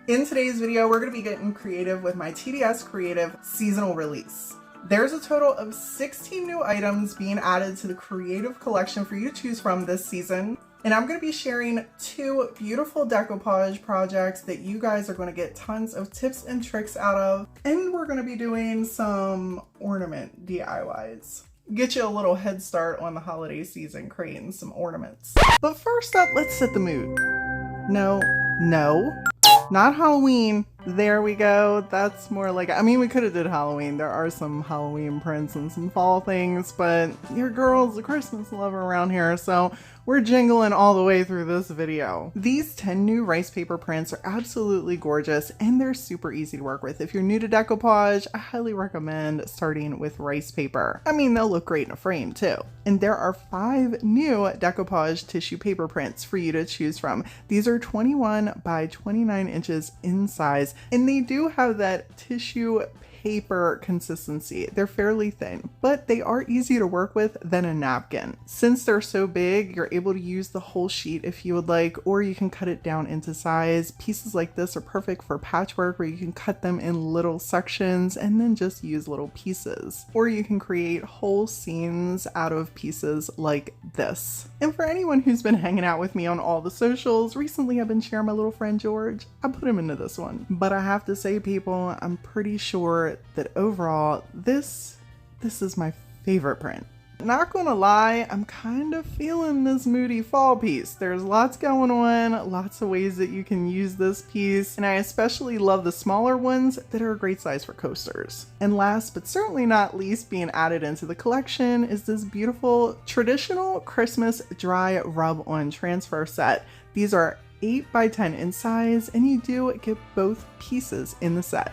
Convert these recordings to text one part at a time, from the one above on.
In today's video, we're going to be getting creative with my TDS Creative seasonal release. There's a total of 16 new items being added to the Creative collection for you to choose from this season. And I'm going to be sharing 2 beautiful decoupage projects that you guys are going to get tons of tips and tricks out of. And we're going to be doing some ornament DIYs. Get you a little head start on the holiday season creating some ornaments. But first up, let's set the mood. No, not Halloween. There we go. That's more like, I mean, we could have did Halloween. There are some Halloween prints and some fall things, but your girl's a Christmas lover around here, so we're jingling all the way through this video. These 10 new rice paper prints are absolutely gorgeous and they're super easy to work with. If you're new to decoupage, I highly recommend starting with rice paper. I mean, they'll look great in a frame too. And there are 5 new decoupage tissue paper prints for you to choose from. These are 21 by 29 inches in size, and they do have that tissue paper consistency. They're fairly thin, but they are easier to work with than a napkin. Since they're so big, you're able to use the whole sheet if you would like, or you can cut it down into size. Pieces like this are perfect for patchwork, where you can cut them in little sections and then just use little pieces. Or you can create whole scenes out of pieces like this. And for anyone who's been hanging out with me on all the socials, recently I've been sharing my little friend George. I put him into this one. But I have to say, people, I'm pretty sure that overall this is my favorite print. Not gonna lie, I'm kind of feeling this moody fall piece. There's lots going on, lots of ways that you can use this piece, and I especially love the smaller ones that are a great size for coasters. And last but certainly not least, being added into the collection is this beautiful traditional Christmas dry rub on transfer set. These are 8 by 10 in size, and you do get both pieces in the set.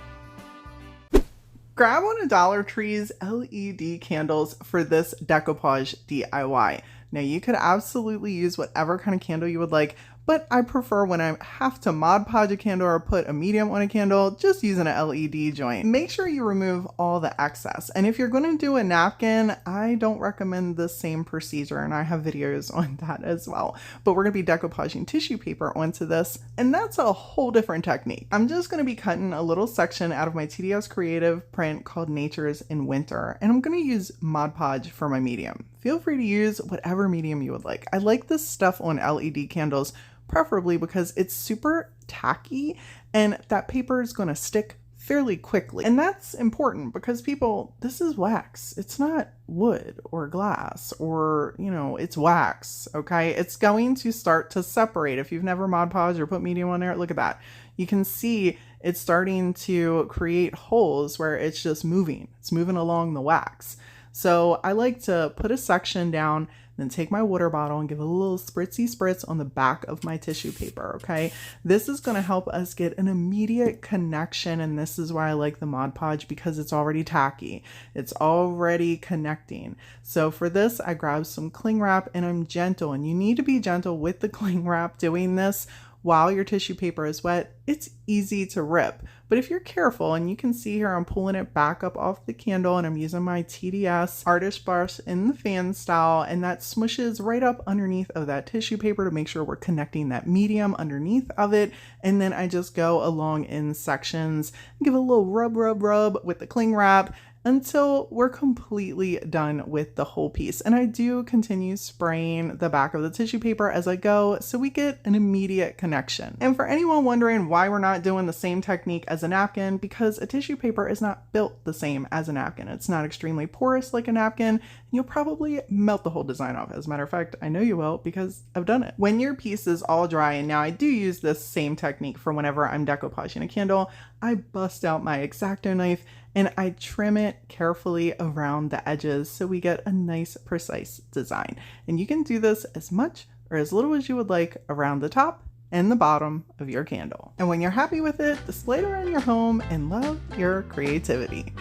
Grab one of Dollar Tree's LED candles for this decoupage DIY. Now, you could absolutely use whatever kind of candle you would like, but I prefer when I have to Mod Podge a candle or put a medium on a candle, just using an LED joint. Make sure you remove all the excess. And if you're going to do a napkin, I don't recommend the same procedure, and I have videos on that as well. But we're going to be decoupaging tissue paper onto this, and that's a whole different technique. I'm just going to be cutting a little section out of my TDS Creative print called Nature's in Winter, and I'm going to use Mod Podge for my medium. Feel free to use whatever medium you would like. I like this stuff on LED candles, preferably because it's super tacky and that paper is going to stick fairly quickly. And that's important because, people, this is wax. It's not wood or glass or, it's wax, okay? It's going to start to separate. If you've never Mod Podge or put medium on there, look at that. You can see it's starting to create holes where it's just moving. It's moving along the wax. So I like to put a section down, then take my water bottle and give a little spritzy spritz on the back of my tissue paper, okay? This is going to help us get an immediate connection, and this is why I like the Mod Podge, because it's already tacky. It's already connecting. So for this, I grab some cling wrap, and I'm gentle, and you need to be gentle with the cling wrap doing this while your tissue paper is wet. It's easy to rip. But if you're careful, and you can see here, I'm pulling it back up off the candle, and I'm using my TDS artist brush in the fan style, and that smushes right up underneath of that tissue paper to make sure we're connecting that medium underneath of it. And then I just go along in sections, give it a little rub with the cling wrap until we're completely done with the whole piece. And I do continue spraying the back of the tissue paper as I go, so we get an immediate connection. And for anyone wondering why we're not doing the same technique as a napkin, because a tissue paper is not built the same as a napkin. It's not extremely porous like a napkin, and you'll probably melt the whole design off. As a matter of fact, I know you will, because I've done it. When your piece is all dry, and now I do use this same technique for whenever I'm decoupaging a candle, I bust out my X-Acto knife and I trim it carefully around the edges so we get a nice, precise design. And you can do this as much or as little as you would like around the top and the bottom of your candle. And when you're happy with it, display it around your home and love your creativity.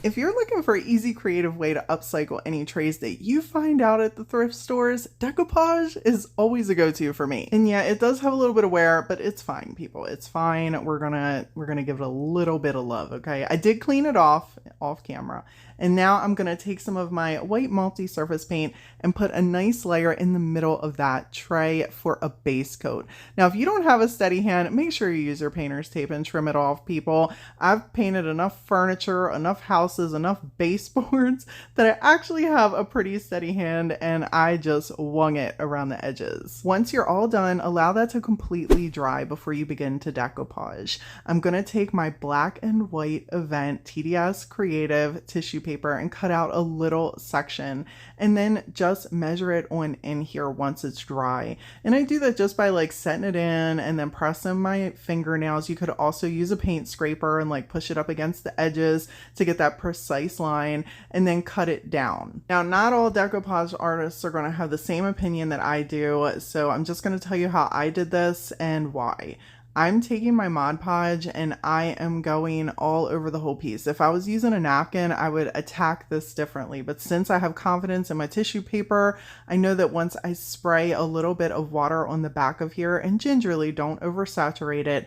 If you're looking for an easy, creative way to upcycle any trays that you find out at the thrift stores, decoupage is always a go-to for me. And yeah, it does have a little bit of wear, but it's fine, people. It's fine. We're gonna give it a little bit of love, okay? I did clean it off camera. And now I'm gonna take some of my white multi-surface paint and put a nice layer in the middle of that tray for a base coat. Now, if you don't have a steady hand, make sure you use your painter's tape and trim it off, people. I've painted enough furniture, enough houses, enough baseboards that I actually have a pretty steady hand, and I just wung it around the edges. Once you're all done, allow that to completely dry before you begin to decoupage. I'm gonna take my black and white event TDS Creative tissue paper and cut out a little section, and then just measure it on in here once it's dry. And I do that just by like setting it in and then pressing my fingernails. You could also use a paint scraper and like push it up against the edges to get that precise line, and then cut it down. Now, not all decoupage artists are going to have the same opinion that I do, so I'm just going to tell you how I did this and why. I'm taking my Mod Podge and I am going all over the whole piece. If I was using a napkin, I would attack this differently. But since I have confidence in my tissue paper, I know that once I spray a little bit of water on the back of here, and gingerly, don't oversaturate it,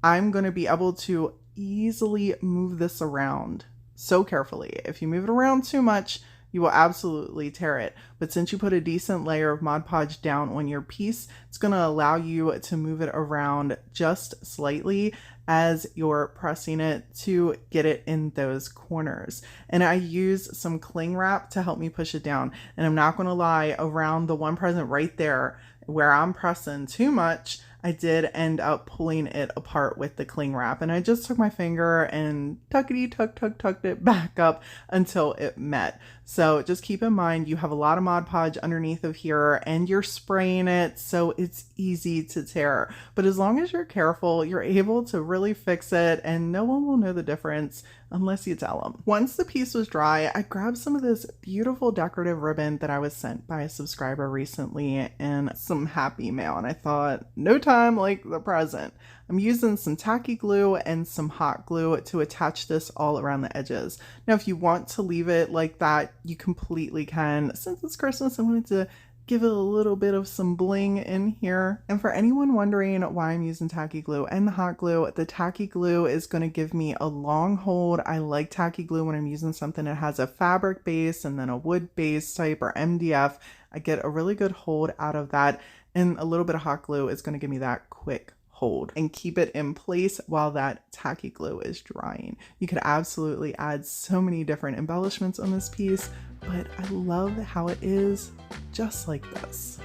I'm going to be able to easily move this around so carefully. If you move it around too much, you will absolutely tear it. But since you put a decent layer of Mod Podge down on your piece, it's going to allow you to move it around just slightly as you're pressing it to get it in those corners. And I use some cling wrap to help me push it down. And I'm not going to lie, around the one present right there where I'm pressing too much, I did end up pulling it apart with the cling wrap, and I just took my finger and tucked it back up until it met. So just keep in mind, you have a lot of Mod Podge underneath of here and you're spraying it, so it's easy to tear. But as long as you're careful, you're able to really fix it, and no one will know the difference unless you tell them. Once the piece was dry, I grabbed some of this beautiful decorative ribbon that I was sent by a subscriber recently in some happy mail, and I thought, no time like the present. I'm using some tacky glue and some hot glue to attach this all around the edges. Now, if you want to leave it like that, you completely can. Since it's Christmas, I wanted to give it a little bit of some bling in here. And for anyone wondering why I'm using tacky glue and the hot glue, the tacky glue is going to give me a long hold. I like tacky glue when I'm using something that has a fabric base and then a wood base type or MDF. I get a really good hold out of that, and a little bit of hot glue is going to give me that quick hold and keep it in place while that tacky glue is drying. You could absolutely add so many different embellishments on this piece, but I love how it is just like this.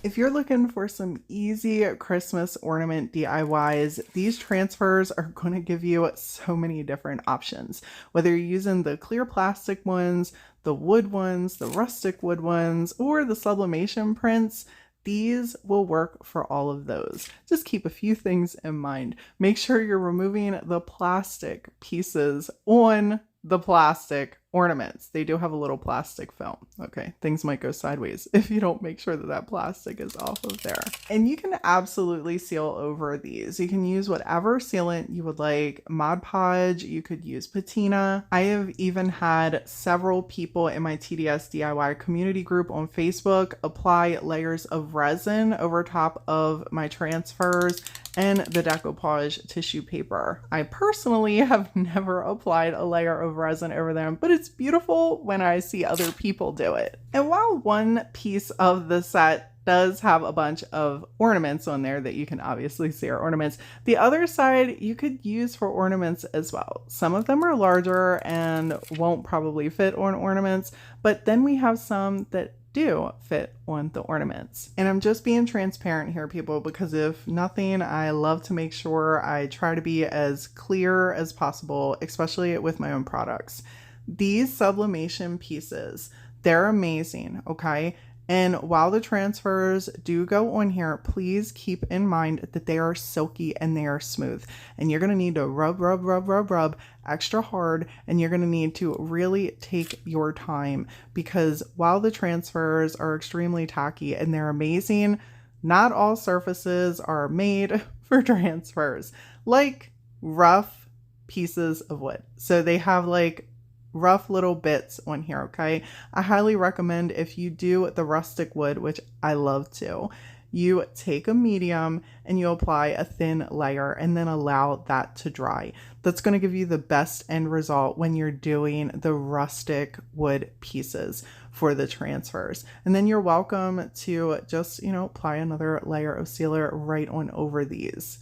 If you're looking for some easy Christmas ornament DIYs, these transfers are going to give you so many different options. Whether you're using the clear plastic ones, the wood ones, the rustic wood ones, or the sublimation prints, these will work for all of those. Just keep a few things in mind. Make sure you're removing the plastic pieces on the plastic ornaments. They do have a little plastic film. Okay, things might go sideways if you don't make sure that that plastic is off of there. And you can absolutely seal over these. You can use whatever sealant you would like. Mod Podge, you could use patina. I have even had several people in my TDS DIY community group on Facebook apply layers of resin over top of my transfers and the decoupage tissue paper. I personally have never applied a layer of resin over them, but it's beautiful when I see other people do it. And while one piece of the set does have a bunch of ornaments on there that you can obviously see are ornaments, the other side you could use for ornaments as well. Some of them are larger and won't probably fit on ornaments, but then we have some that do fit on the ornaments. And I'm just being transparent here, people, because if nothing, I love to make sure I try to be as clear as possible, especially with my own products. These sublimation pieces, they're amazing, okay? And while the transfers do go on here, please keep in mind that they are silky and they are smooth. And you're going to need to rub extra hard. And you're going to need to really take your time, because while the transfers are extremely tacky and they're amazing, not all surfaces are made for transfers, like rough pieces of wood. So they have like rough little bits on here, okay? I highly recommend, if you do the rustic wood, which I love to, you take a medium and you apply a thin layer and then allow that to dry. That's going to give you the best end result when you're doing the rustic wood pieces for the transfers. And then you're welcome to just, apply another layer of sealer right on over these.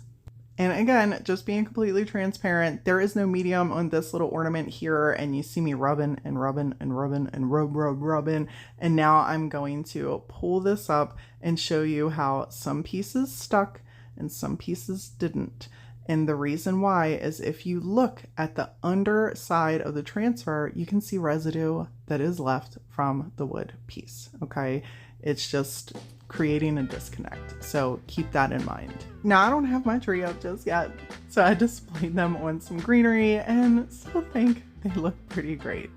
And again, just being completely transparent, there is no medium on this little ornament here, and you see me rubbing and rubbing and rubbing and rubbing. And now I'm going to pull this up and show you how some pieces stuck and some pieces didn't. And the reason why is, if you look at the underside of the transfer, you can see residue that is left from the wood piece, okay? It's just creating a disconnect. So keep that in mind. Now, I don't have my tree up just yet, so I displayed them on some greenery and still think they look pretty great.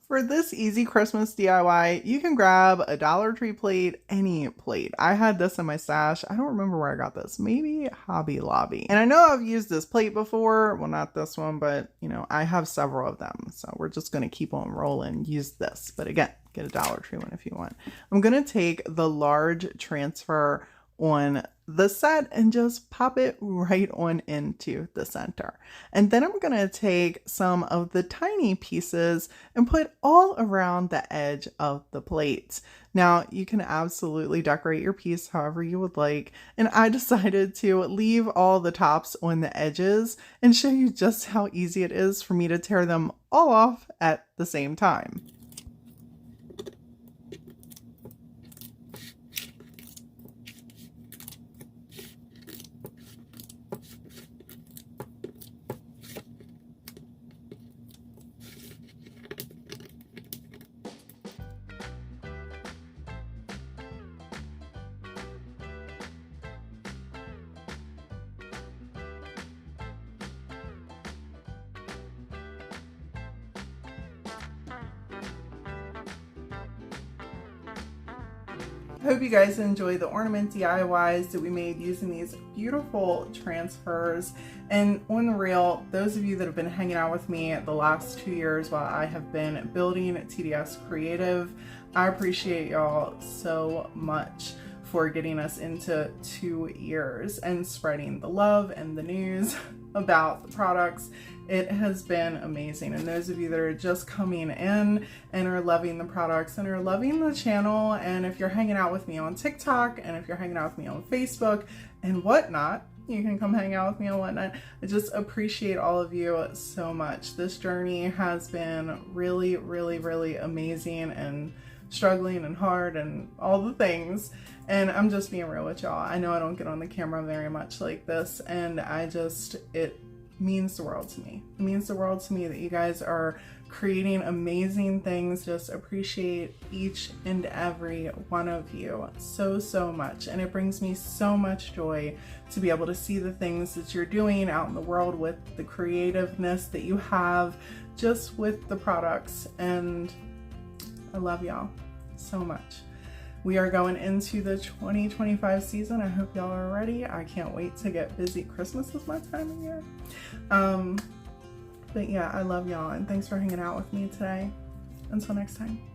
For this easy Christmas DIY, you can grab a Dollar Tree plate, any plate. I had this in my stash. I don't remember where I got this. Maybe Hobby Lobby. And I know I've used this plate before. Well, not this one, but I have several of them. So we're just going to keep on rolling, use this. But again, get a Dollar Tree one if you want. I'm going to take the large transfer on the set and just pop it right on into the center. And then I'm going to take some of the tiny pieces and put all around the edge of the plates. Now, you can absolutely decorate your piece however you would like, and I decided to leave all the tops on the edges and show you just how easy it is for me to tear them all off at the same time. I hope you guys enjoy the ornament DIYs that we made using these beautiful transfers. And on the real, those of you that have been hanging out with me the last 2 years while I have been building TDS Creative, I appreciate y'all so much for getting us into 2 years and spreading the love and the news about the products. It has been amazing. And those of you that are just coming in and are loving the products and are loving the channel, and if you're hanging out with me on TikTok and if you're hanging out with me on Facebook and whatnot, you can come hang out with me on whatnot. I just appreciate all of you so much. This journey has been really, really, really amazing and struggling and hard and all the things. And I'm just being real with y'all. I know I don't get on the camera very much like this, and it means the world to me. It means the world to me that you guys are creating amazing things. Just appreciate each and every one of you so, so much. And it brings me so much joy to be able to see the things that you're doing out in the world with the creativeness that you have just with the products. And I love y'all so much. We are going into the 2025 season. I hope y'all are ready. I can't wait to get busy. Christmas is my time of year. But yeah, I love y'all, and thanks for hanging out with me today. Until next time.